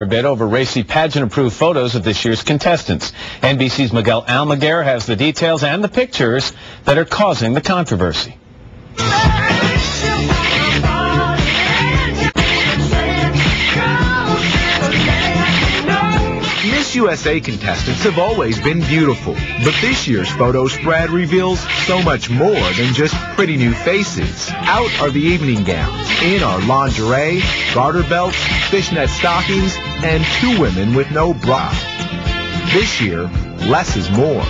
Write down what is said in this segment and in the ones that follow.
A bit over racy pageant-approved photos of this year's contestants. NBC's Miguel Almaguer has the details and the pictures that are causing the controversy. Miss USA contestants have always been beautiful, but this year's photo spread reveals so much more than just pretty new faces. Out are the evening gowns, in are lingerie, garter belts, fishnet stockings, and two women with no bra. This year, less is more.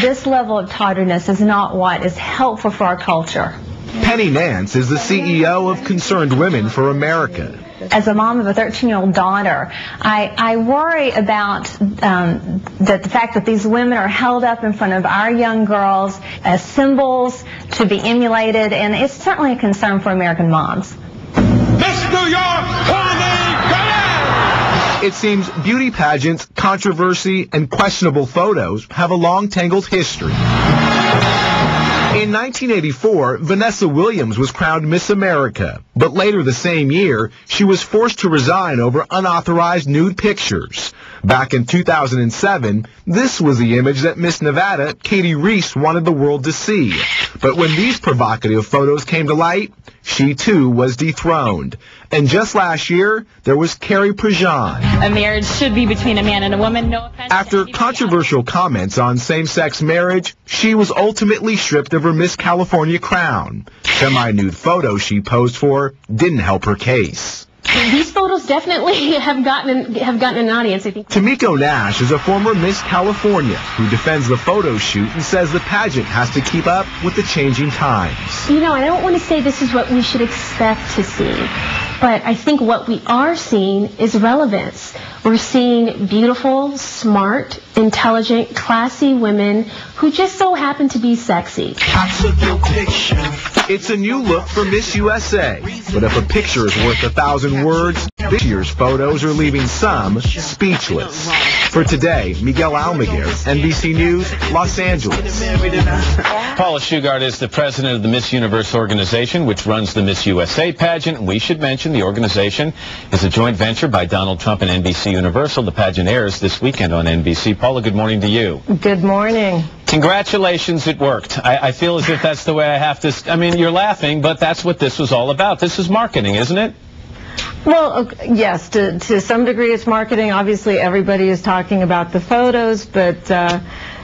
This level of tawdriness is not what is helpful for our culture. Penny Nance is the CEO of Concerned Women for America. As a mom of a 13-year-old daughter, I worry about the fact that these women are held up in front of our young girls as symbols to be emulated, and it's certainly a concern for American moms. Miss New York, it seems beauty pageants, controversy, and questionable photos have a long tangled history. In 1984, Vanessa Williams was crowned Miss America, but later the same year, she was forced to resign over unauthorized nude pictures. Back in 2007, this was the image that Miss Nevada, Katie Reese, wanted the world to see. But when these provocative photos came to light, she too was dethroned. And just last year, there was Carrie Prejean. A marriage should be between a man and a woman, no offense. After controversial comments on same-sex marriage, she was ultimately stripped of her Miss California crown. Semi-nude photos she posed for didn't help her case. These photos definitely have gotten an audience, I think. Tamiko Nash is a former Miss California who defends the photo shoot and says the pageant has to keep up with the changing times. You know, I don't want to say this is what we should expect to see, but I think what we are seeing is relevance. We're seeing beautiful, smart, intelligent, classy women who just so happen to be sexy. It's a new look for Miss USA, but if a picture is worth 1,000 words, this year's photos are leaving some speechless. For today, Miguel Almaguer, NBC News, Los Angeles. Paula Shugart is the president of the Miss Universe organization, which runs the Miss USA pageant. We should mention the organization is a joint venture by Donald Trump and NBC Universal. The pageant airs this weekend on NBC. Paula, good morning to you. Good morning. Congratulations, it worked. I feel as if that's the way I have to... I mean, you're laughing, but that's what this was all about. This is marketing, isn't it? Well, yes, to some degree it's marketing. Obviously, everybody is talking about the photos, but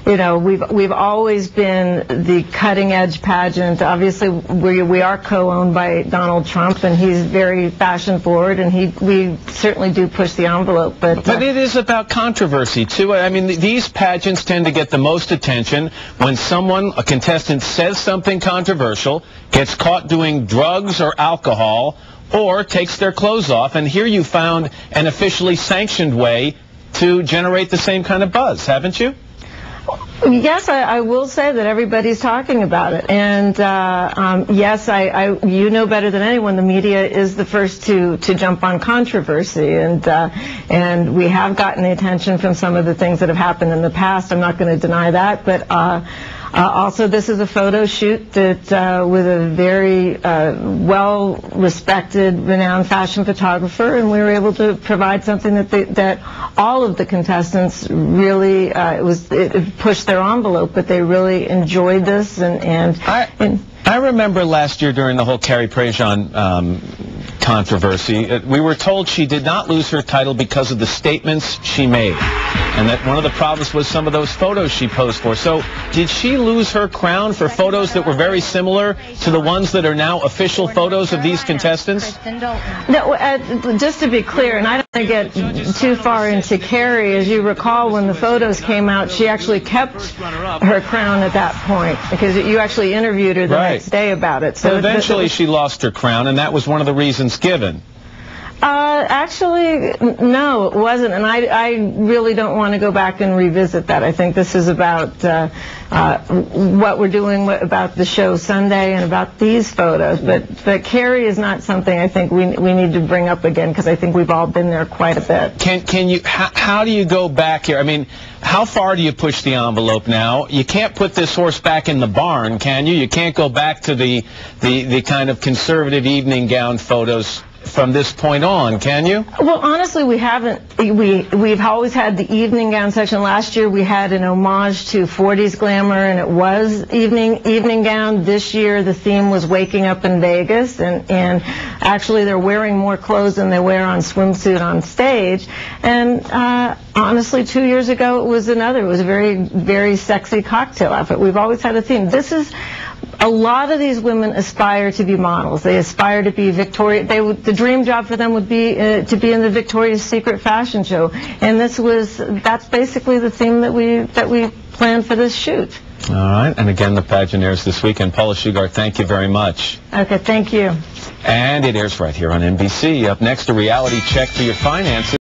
you know, we've always been the cutting-edge pageant. Obviously, we are co-owned by Donald Trump, and he's very fashion-forward, and we certainly do push the envelope. But it is about controversy too. I mean, these pageants tend to get the most attention when a contestant, says something controversial, gets caught doing drugs or alcohol, or takes their clothes off. And here you found an officially sanctioned way to generate the same kind of buzz, haven't you? Yes, I will say that everybody's talking about it. And yes, you know better than anyone, the media is the first to jump on controversy. And we have gotten the attention from some of the things that have happened in the past. I'm not going to deny that. But also, this is a photo shoot that with a very well-respected, renowned fashion photographer, and we were able to provide something that all of the contestants really it pushed their envelope, but they really enjoyed this. I remember last year during the whole Carrie Prejean controversy, we were told she did not lose her title because of the statements she made, and that one of the problems was some of those photos she posed for. So did she lose her crown for photos that were very similar to the ones that are now official photos of these contestants? No, just to be clear, and I don't want to get too far into Carrie, as you recall, when the photos came out, she actually kept her crown at that point, because you actually interviewed her the next day about it. So eventually she lost her crown, and that was one of the reasons given. Actually, no, it wasn't, and I really don't want to go back and revisit that. I think this is about what we're doing about the show Sunday and about these photos. But Carrie is not something I think we need to bring up again, because I think we've all been there quite a bit. Can you? How do you go back here? I mean, how far do you push the envelope now? You can't put this horse back in the barn, can you? You can't go back to the kind of conservative evening gown photos from this point on, can you? Well, honestly, we haven't. We've always had the evening gown section. Last year we had an homage to 40s glamour, and it was evening gown. This year the theme was waking up in Vegas, and actually they're wearing more clothes than they wear on swimsuit on stage. And honestly, 2 years ago it was another. It was a very, very sexy cocktail outfit. We've always had a theme. A lot of these women aspire to be models. They aspire to be the dream job for them would be to be in the Victoria's Secret fashion show. And that's basically the theme that we planned for this shoot. All right. And again, the pageant airs this weekend. Paula Shugart, thank you very much. Okay, thank you. And it airs right here on NBC. Up next, a reality check for your finances.